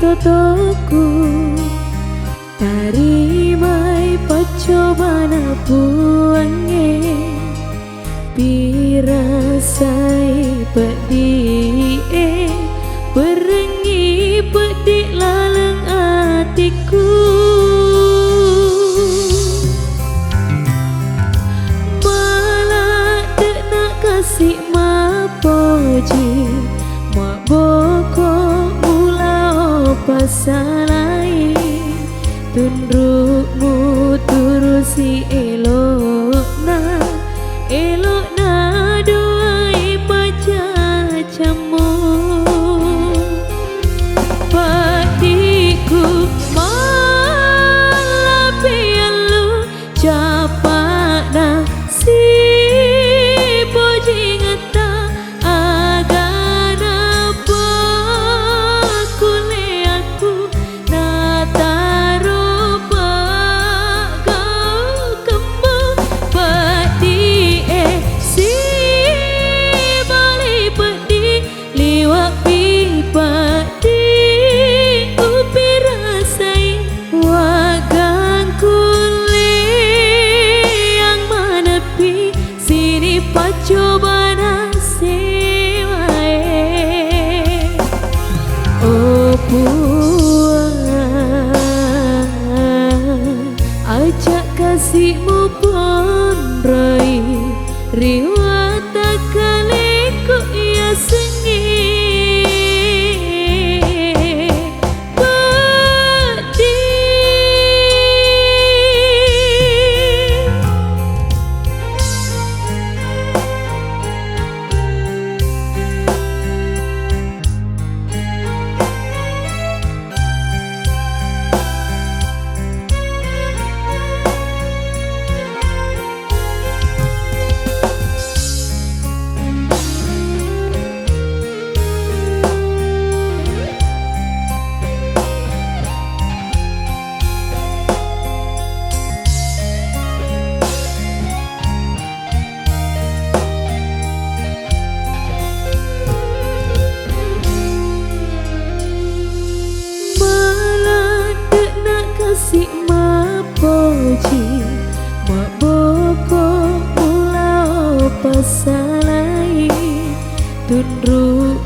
totoku tarimai pacobana puange pirasai pedih perengi pedih laleng hatiku malah tak nak kasih mapoji mak boko mula pasalai tundukmu turusi elokna doai baca camu patiku malah pialu capana si boji ngata agana bakule aku nataro bagau kembang pati si bali peti liwat pipa di upi rasai wagang kule yang menepi sini pacobana sewae oh puan ajak kasihmu pun rai riwata kaleku ia sengi si mapoji mak boko mula pasalai tunduk